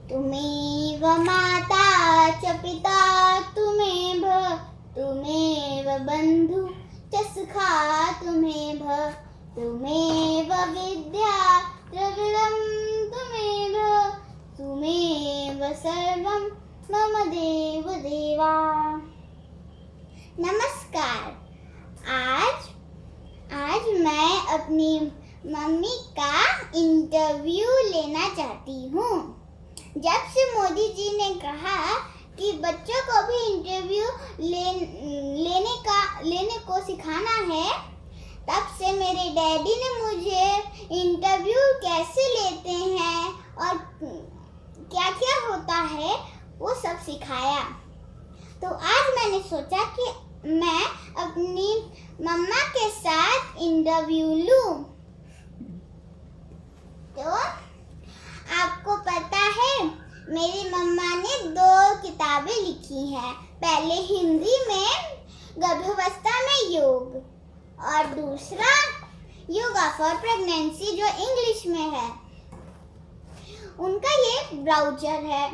त्वमेव माता च पिता त्वमेव बन्धु च सखा त्वमेव विद्या द्रविणं त्वमेव सर्वं मम देवा। नमस्कार। आज मैं अपनी मम्मी का इंटरव्यू लेना चाहती हूँ। जब से मोदी जी ने कहा कि बच्चों को भी इंटरव्यू लेने को सिखाना है, तब से मेरे डैडी ने मुझे इंटरव्यू कैसे लेते हैं और क्या क्या होता है वो सब सिखाया। तो आज मैंने सोचा कि मैं अपनी मम्मा के साथ इंटरव्यू लूं। तो आपको पता है मेरी मम्मा ने 2 किताबें लिखी हैं। पहले हिंदी में गर्भावस्था में योग और दूसरा योगा फॉर प्रेगनेंसी जो इंग्लिश में है। उनका ये ब्राउचर है।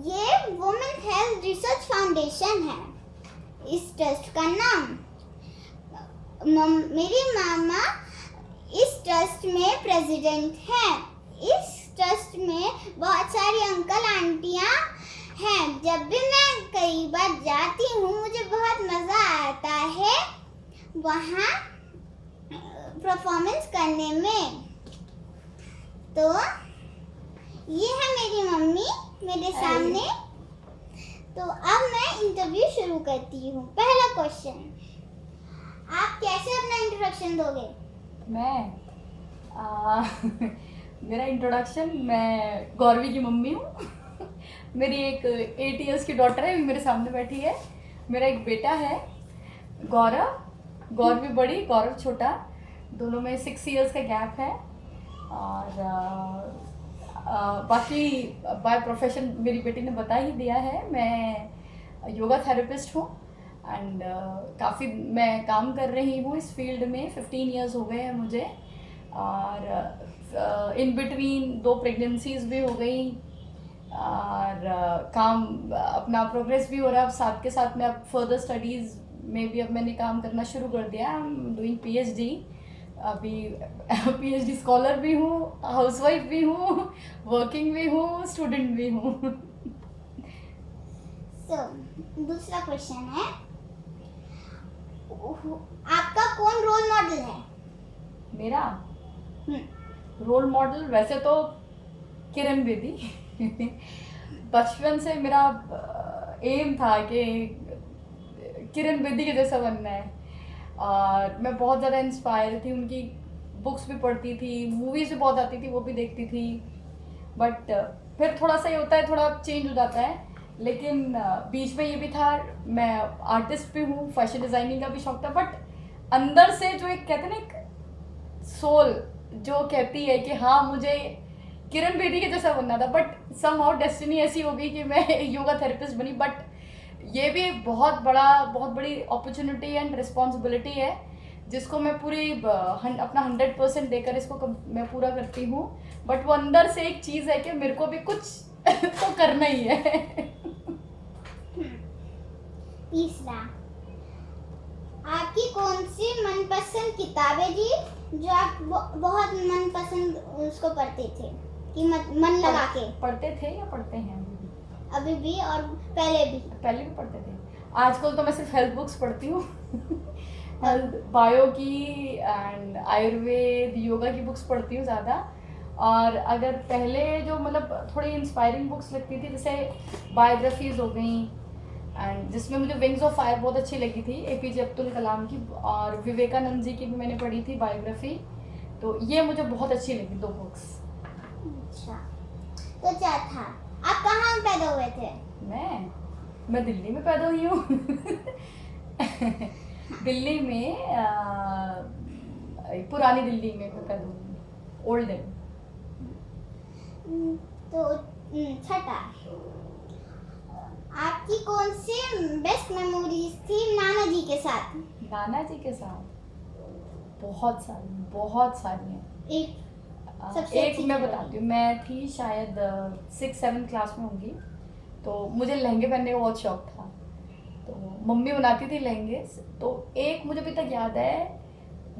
ये वुमेन हेल्थ रिसर्च फाउंडेशन है इस ट्रस्ट का नाम। मेरी मामा इस ट्रस्ट में प्रेसिडेंट हैं। इस ट्रस्ट में बहुत सारी अंकल आंटियां हैं। जब भी मैं कई बार जाती हूँ मुझे बहुत मज़ा आता है वहाँ परफॉर्मेंस करने में। तो ये है मेरी मम्मी मेरे सामने। तो अब मैं इंटरव्यू शुरू करती हूँ। पहला क्वेश्चन, आप कैसे अपना इंट्रोडक्शन दोगे? मेरा इंट्रोडक्शन, मैं गौरवी की मम्मी हूँ। मेरी एक 8 इयर्स की डॉटर है, मेरे सामने बैठी है। मेरा एक बेटा है गौरव, गौरवी बड़ी, गौरव छोटा। दोनों में 6 इयर्स का गैप है। और बाकी बाय प्रोफेशन मेरी बेटी ने बता ही दिया है, मैं योगा थेरेपिस्ट हूँ। एंड काफ़ी मैं काम कर रही हूँ इस फील्ड में। 15 इयर्स हो गए हैं मुझे। और इन बिटवीन 2 प्रेगनेंसीज भी हो गई और काम अपना प्रोग्रेस भी हो रहा है। अब साथ के साथ में अब फर्दर स्टडीज़ में भी अब मैंने काम करना शुरू कर दिया। I am doing PhD। अभी PhD स्कॉलर भी हूँ, हाउसवाइफ भी हूँ, वर्किंग भी हूँ, स्टूडेंट भी हूँ। दूसरा क्वेश्चन है, आपका कौन रोल मॉडल है? मेरा रोल मॉडल वैसे तो किरण बेदी। बचपन से मेरा एम था कि किरण बेदी के जैसा बनना है। और मैं बहुत ज़्यादा इंस्पायर थी। उनकी बुक्स भी पढ़ती थी, मूवीज़ भी बहुत आती थी, वो भी देखती थी। बट फिर थोड़ा सा ये होता है, थोड़ा चेंज हो जाता है। लेकिन बीच में ये भी था, मैं आर्टिस्ट भी हूँ, फैशन डिज़ाइनिंग का भी शौक था। बट अंदर से जो एक कहते हैं ना, एक सोल जो कहती है कि हाँ मुझे किरण बेदी के जैसा बनना था। बट समहाउ डेस्टिनी ऐसी हो गई कि मैं योगा थेरेपिस्ट बनी। बट ये भी बहुत बड़ी अपॉर्चुनिटी एंड रिस्पॉन्सिबिलिटी है, जिसको मैं पूरी अपना 100% देकर इसको मैं पूरा करती हूँ। बट वो अंदर से एक चीज़ है कि मेरे को भी कुछ तो करना ही है। तीसरा, आपकी कौन सी मनपसंद किताब है जी जो आप बहुत मनपसंद उसको पढ़ते थे कि मन लगा के? पढ़ते थे या पढ़ते हैं अभी भी और पहले भी पढ़ते थे। आजकल तो मैं सिर्फ हेल्थ बुक्स पढ़ती हूँ। हेल्थ, बायो की एंड आयुर्वेद, योगा की बुक्स पढ़ती हूँ ज़्यादा। और अगर पहले जो मतलब थोड़ी इंस्पायरिंग बुक्स लगती थी, जैसे बायोग्राफीज़ हो गई, एंड जिसमें मुझे विंग्स ऑफ फायर बहुत अच्छी लगी थी, APJ अब्दुल कलाम की। और विवेकानंद जी की भी मैंने पढ़ी थी बायोग्राफी। तो ये मुझे बहुत अच्छी लगी 2 बुक्स। अच्छा, तो क्या था, आप कहाँ पैदा हुए थे? मैं दिल्ली में पैदा हुई हूँ। दिल्ली में पुरानी दिल्ली में पैदा हुई, ओल्ड दिल्ली। तो छठा, आपकी कौन सी बेस्ट मेमोरीज थी नाना जी के साथ? नाना जी के साथ बहुत सारी हैं। एक सबसे एक अच्छी मैं क्या बताती हूँ, मैं थी शायद 6-7 क्लास में होंगी, तो मुझे लहंगे पहनने का बहुत शौक था। तो मम्मी बनाती थी लहंगे, तो एक मुझे अभी तक याद है,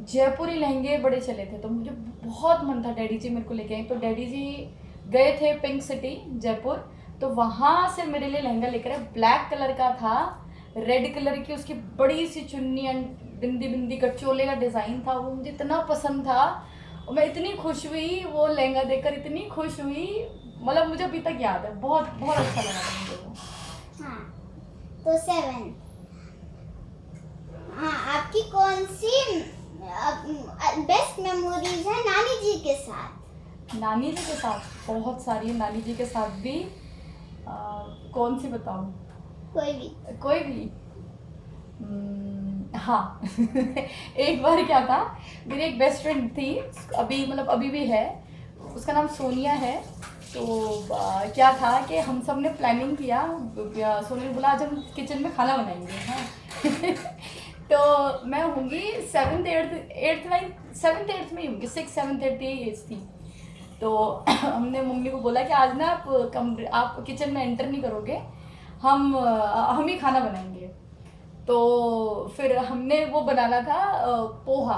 जयपुरी लहंगे बड़े चले थे, तो मुझे बहुत मन था डैडी जी मेरे को लेके आए। तो डैडी जी गए थे पिंक सिटी जयपुर, तो वहाँ से मेरे लिए लहंगा लेकर आए। ब्लैक कलर का था, रेड कलर की उसकी बड़ी सी चुन्नी एंड बिंदी बिंदी गठचोले का डिज़ाइन था। वो मुझे इतना पसंद था और मैं इतनी खुश हुई वो लहंगा देखकर, इतनी खुश हुई, मतलब मुझे अभी तक याद है, बहुत बहुत अच्छा लगा था मुझे वो। हाँ, तो 7। हाँ, आपकी कौन सी बेस्ट मेमोरीज है नानी जी के साथ? नानी जी के साथ बहुत सारी है, नानी जी के साथ भी कौन सी बताऊँ? कोई भी। कोई भी। हाँ एक बार क्या था, मेरी एक बेस्ट फ्रेंड थी, अभी मतलब अभी भी है, उसका नाम सोनिया है। तो क्या था कि हम सब ने प्लानिंग किया, सोनिया ने बोला आज हम किचन में खाना बनाएंगे। हाँ तो मैं होंगी 7th 8th 9th 7th 8th में ही होंगी, 6 7 8 एज थी। तो हमने मम्मी को बोला कि आज ना आप किचन में एंटर नहीं करोगे, हम ही खाना बनाएंगे। तो फिर हमने वो बनाना था पोहा,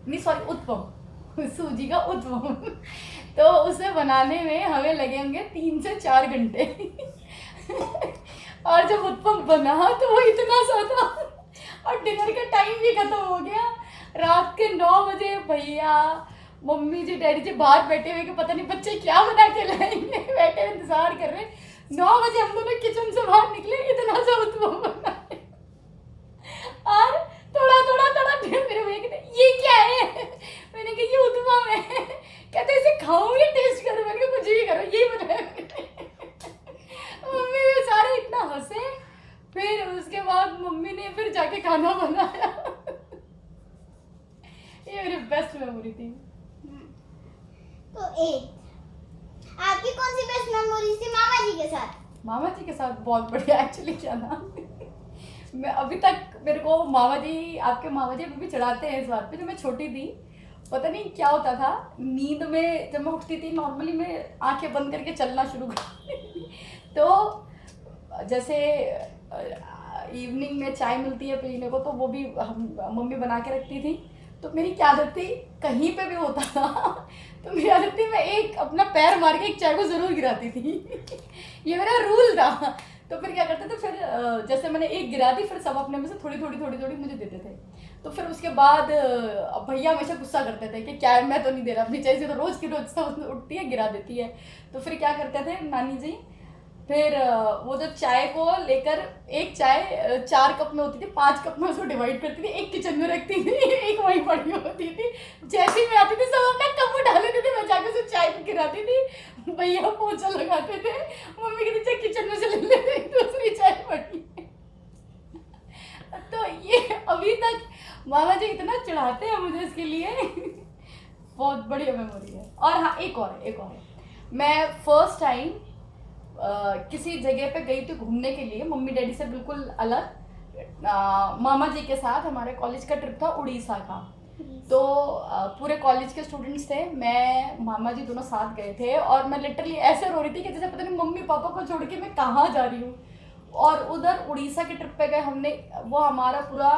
नहीं सॉरी उत्पम, सूजी का उत्पम। तो उसे बनाने में हमें लगे होंगे 3 से 4 घंटे। और जब उत्पम बना तो वो इतना सा था और डिनर का टाइम भी खत्म हो गया। रात के 9 बजे भैया मम्मी जी डैडी जी बाहर बैठे हुए कि पता नहीं बच्चे क्या बना के लाएंगे, बैठे इंतजार कर रहे। 9 बजे हम दोनों किचन से बाहर निकले, इतना सा उत्पम बना और थोड़ा थोड़ा थोड़ा मेरे भैया कहते ये क्या है? मैंने कहा ये उत्पम है। कहते इसे खाऊं या टेस्ट करूं? मैंने कहा कुछ भी करो, ये बनाया। मम्मी वे सारे इतना हंसे। फिर उसके बाद मम्मी ने फिर जाके खाना बनाया। ये मेरी बेस्ट मेमोरी थी। तो 8, आपकी कौन सी बेस्ट मेमोरीज थी मामा जी के साथ? मामा जी के साथ बहुत बढ़िया। एक्चुअली क्या ना, मैं अभी तक मेरे को मामा जी, आपके मामा जी अभी भी चढ़ाते हैं इस बात पे। जब मैं छोटी थी पता नहीं क्या होता था, नींद में जब मैं उठती थी नॉर्मली मैं आंखें बंद करके चलना शुरू कर तो जैसे इवनिंग में चाय मिलती है पीने को, तो वो भी हम मम्मी बना के रखती थी। तो मेरी क्या आदत थी, कहीं पे भी होता था तो मेरी आदत थी मैं एक अपना पैर मार के एक चाय को ज़रूर गिराती थी। ये मेरा रूल था। तो फिर क्या करते थे, फिर जैसे मैंने एक गिरा दी, फिर सब अपने में से थोड़ी थोड़ी मुझे देते थे। तो फिर उसके बाद भैया हमेशा गुस्सा करते थे कि क्या है, मैं तो नहीं दे रहा अपनी चाय से, तो रोज़ की रोज़ सब उठती है गिरा देती है। तो फिर क्या करते थे नानी जी, फिर वो जो चाय को लेकर, एक चाय 4 कप में होती थी, 5 कप में उसको डिवाइड करती थी, एक किचन में रखती थी, एक वहीं पड़ी होती थी। जैसे ही मैं आती थी सब अपना कप उठा लेते थे, मैं जाकर उसे चाय गिराती थी, भैया पोछा लगाते थे, मम्मी कहती चाय किचन में से ले लेते, दूसरी चाय पड़ी। तो ये अभी तक मामा जी इतना चढ़ाते हैं मुझे इसके लिए। बहुत बढ़िया मेमोरी है। और हाँ एक और है, मैं फर्स्ट टाइम किसी जगह पे गई थी घूमने के लिए, मम्मी डैडी से बिल्कुल अलग, मामा जी के साथ। हमारे कॉलेज का ट्रिप था उड़ीसा का। तो पूरे कॉलेज के स्टूडेंट्स थे, मैं मामा जी दोनों साथ गए थे, और मैं लिटरली ऐसे रो रही थी कि जैसे पता नहीं मम्मी पापा को छोड़ के मैं कहाँ जा रही हूँ। और उधर उड़ीसा के ट्रिप पे गए हमने, वो हमारा पूरा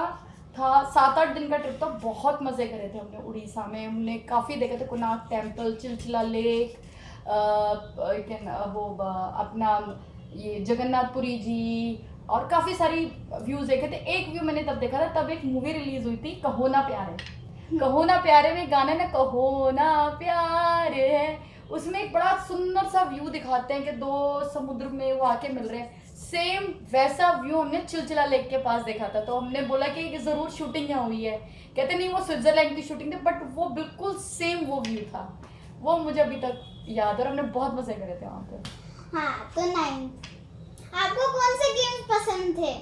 था 7-8 दिन का ट्रिप था। बहुत मज़े करे थे हमने उड़ीसा में, हमने काफ़ी देखे थे, कोणार्क टेम्पल, चिलचिला लेक, वो अपना ये जगन्नाथपुरी जी, और काफ़ी सारी व्यूज़ देखे थे। एक व्यू मैंने तब देखा था, तब एक मूवी रिलीज़ हुई थी कहो ना प्यारे। कहो ना प्यारे में गाना ना कहो ना प्यारे है, उसमें एक बड़ा सुंदर सा व्यू दिखाते हैं कि 2 समुद्र में वो आके मिल रहे हैं। सेम वैसा व्यू हमने चिलचिला लेक के पास देखा था। तो हमने बोला कि ज़रूर शूटिंग यहाँ हुई है। कहते नहीं वो स्विट्ज़रलैंड की शूटिंग थी, बट वो बिल्कुल सेम वो व्यू था। वो मुझे अभी तक याद है और हमने बहुत मज़े करे थे वहाँ पे। हाँ, तो 9, आपको कौन से गेम्स पसंद थे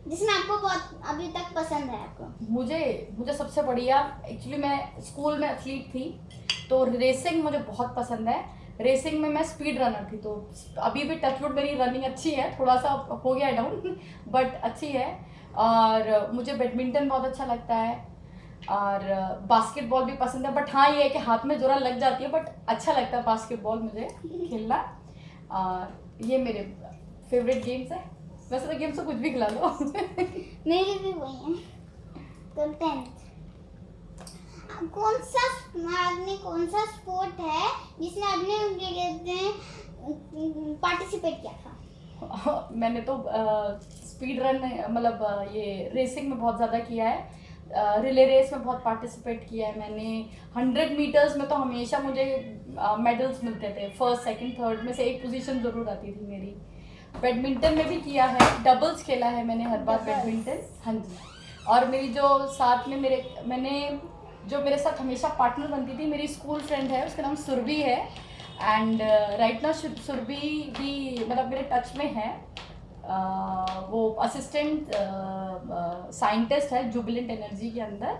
जिसमें आपको बहुत अभी तक पसंद है आपको? मुझे सबसे बढ़िया, एक्चुअली मैं स्कूल में एथलीट थी, तो रेसिंग मुझे बहुत पसंद है। रेसिंग में मैं स्पीड रनर थी, तो अभी भी टचवुड मेरी रनिंग अच्छी है, थोड़ा सा हो गया डाउन बट अच्छी है। और मुझे बैडमिंटन बहुत अच्छा लगता है। और बास्केटबॉल भी पसंद है, बट हाँ ये है कि हाथ में जोरा लग जाती है, बट अच्छा लगता है बास्केटबॉल मुझे खेलना। और ये मेरे फेवरेट गेम्स है। वैसे तो गेम्स तो कुछ भी खिला लो। मेरे भी वही हैं। तो 10th कौन सा स्पोर्ट है जिसमें आपने पार्टिसिपेट किया था? मैंने तो स्पीड रन मतलब ये रेसिंग में बहुत ज़्यादा किया है। रिले रेस में बहुत पार्टिसिपेट किया है मैंने। 100 मीटर्स में तो हमेशा मुझे मेडल्स मिलते थे, फर्स्ट सेकंड थर्ड में से एक पोजीशन ज़रूर आती थी मेरी। बैडमिंटन में भी किया है, डबल्स खेला है मैंने हर बार बैडमिंटन। हाँ जी। और मेरी जो साथ में जो मेरे साथ हमेशा पार्टनर बनती थी, मेरी स्कूल फ्रेंड है, उसका नाम सुरभि है। एंड राइट नाउ सुरभि भी मतलब मेरे टच में है। वो असिस्टेंट साइंटिस्ट है जुबिलेंट एनर्जी के अंदर,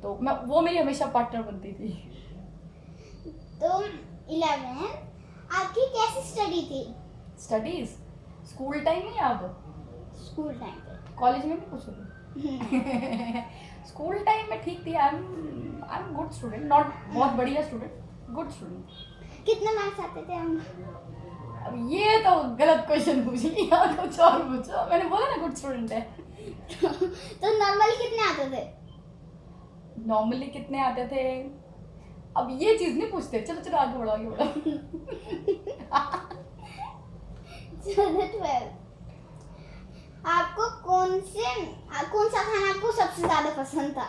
तो वो मेरी हमेशा पार्टनर बनती थी। तो 11 आपकी कैसी स्टडी थी? स्टडीज स्कूल टाइम में, अब स्कूल टाइम पे? कॉलेज में भी पूछोगे? स्कूल टाइम में ठीक थी। I am good student, not बहुत बढ़िया स्टूडेंट, गुड स्टूडेंट। कितने मार्क्स आते थे हम? अब ये तो गलत क्वेश्चन पूछ लिया, कुछ और पूछो। मैंने बोला ना गुड स्टूडेंट है। तो नॉर्मली कितने आते थे? नॉर्मली कितने आते थे, अब ये चीज नहीं पूछते। चलो चलो आगे बढ़ो, आगे बढ़ो। चलो 12 आपको कौन सा खाना आपको सबसे ज्यादा पसंद था?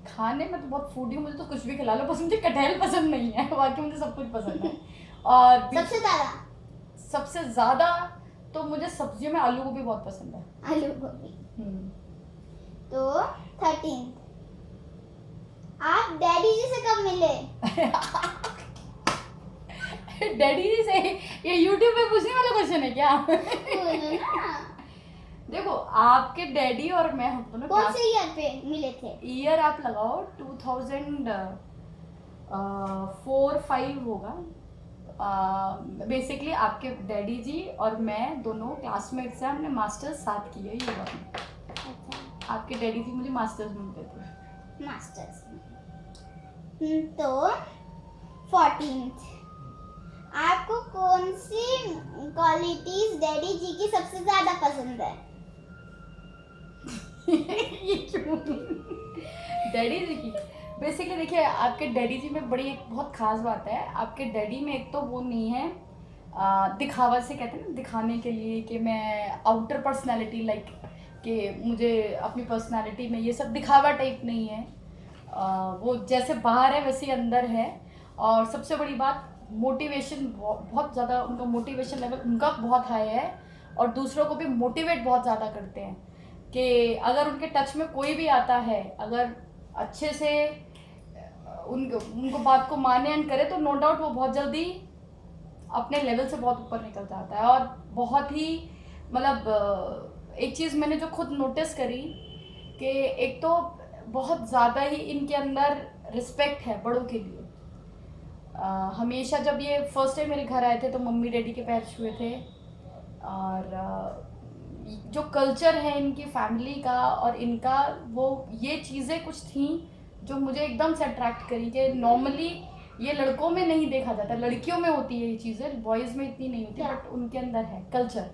खाने में तो बहुत फूडी हूँ, मुझे तो कुछ भी खिला लो, बस मुझे कटहल पसंद नहीं है, बाकी मुझे सब कुछ पसंद है। और सबसे ज्यादा तो मुझे सब्जियों में आलू गोभी बहुत पसंद है। आलू गोभी। तो 13 आप डैडी जी से कब मिले? डैडी जी से ये यूट्यूब पे पूछने वाला क्वेश्चन है क्या? बोलो ना। देखो आपके डैडी और मैं हम दोनों कौन से ईयर पे मिले थे? ईयर आप लगाओ 2004-5 होगा। बेसिकली आपके डैडी जी और मैं दोनों क्लासमेट्स हैं, हमने मास्टर्स साथ किए योगा में। अच्छा। आपके डैडी जी मुझे मास्टर्स में मिलते थे। मास्टर्स। तो 14 आपको कौन सी क्वालिटीज डैडी जी की सबसे ज्यादा पसंद है? ये क्यों? डैडी जी की बेसिकली देखिए, आपके डैडी जी में बड़ी एक बहुत खास बात है। आपके डैडी में एक तो वो नहीं है दिखावा से, कहते हैं ना दिखाने के लिए कि मैं आउटर पर्सनैलिटी लाइक कि मुझे अपनी पर्सनैलिटी में ये सब दिखावा टाइप नहीं है। वो जैसे बाहर है वैसे ही अंदर है। और सबसे बड़ी बात मोटिवेशन, बहुत ज़्यादा उनका मोटिवेशन लेवल उनका बहुत हाई है। और दूसरों को भी मोटिवेट बहुत ज़्यादा करते हैं कि अगर उनके टच में कोई भी आता है, अगर अच्छे से उनको बात को माने एंड करे, तो नो डाउट वो बहुत जल्दी अपने लेवल से बहुत ऊपर निकल जाता है। और बहुत ही मतलब एक चीज़ मैंने जो खुद नोटिस करी कि एक तो बहुत ज़्यादा ही इनके अंदर रिस्पेक्ट है बड़ों के लिए। हमेशा जब ये फर्स्ट टाइम मेरे घर आए थे तो मम्मी डैडी के पैर छुए थे। और जो कल्चर है इनकी फैमिली का और इनका, वो ये चीज़ें कुछ थी जो मुझे एकदम से अट्रैक्ट करी कि नॉर्मली ये लड़कों में नहीं देखा जाता, लड़कियों में होती है ये चीज़ें, बॉयज़ में इतनी नहीं होती, बट उनके अंदर है कल्चर।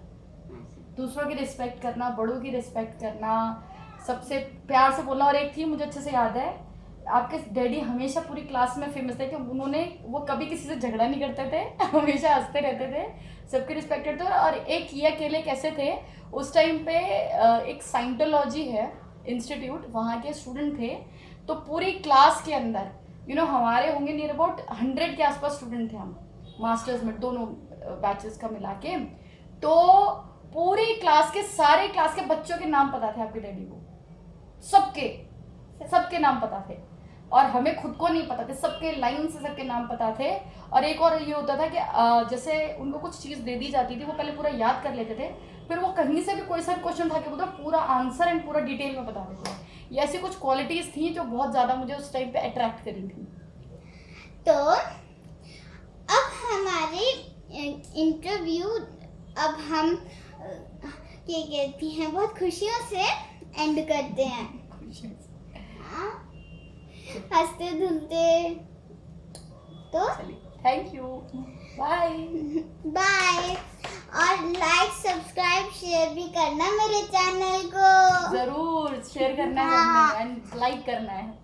दूसरों की रिस्पेक्ट करना, बड़ों की रिस्पेक्ट करना, सबसे प्यार से बोलना। और एक थी मुझे अच्छे से याद है, आपके डैडी हमेशा पूरी क्लास में फेमस थे कि वो कभी किसी से झगड़ा नहीं करते थे, हमेशा हंसते रहते थे, सबकी रिस्पेक्ट करते थे। और एक ये अकेले कैसे थे, उस टाइम पे एक साइंटोलॉजी है इंस्टीट्यूट, वहाँ के स्टूडेंट थे। तो पूरी क्लास के अंदर हमारे होंगे नियर अबाउट 100 के आसपास स्टूडेंट थे हम मास्टर्स में, दोनों बैचेस का मिला के। तो पूरी क्लास के सारे क्लास के बच्चों के नाम पता थे आपके डैडी को, सबके नाम पता थे। और हमें खुद को नहीं पता थे, सबके लाइन से सबके नाम पता थे। और एक और ये होता था कि जैसे उनको कुछ चीज़ दे दी जाती थी, वो पहले पूरा याद कर लेते थे, फिर वो कहीं से भी कोई सा क्वेश्चन उठा के बोलते पूरा आंसर एंड पूरा डिटेल में बता देते थे। ये ऐसी कुछ क्वालिटीज़ थी जो बहुत ज़्यादा मुझे उस टाइम पे अट्रैक्ट करी थी। तो अब हमारे इंटरव्यू अब हम क्या कहती हैं बहुत खुशियों से एंड करते हैं। हंसते धुलते। तो चलिए, थैंक यू, बाय। बाय। और लाइक सब्सक्राइब शेयर भी करना मेरे चैनल को। जरूर शेयर करना है हाँ। एंड लाइक करना है।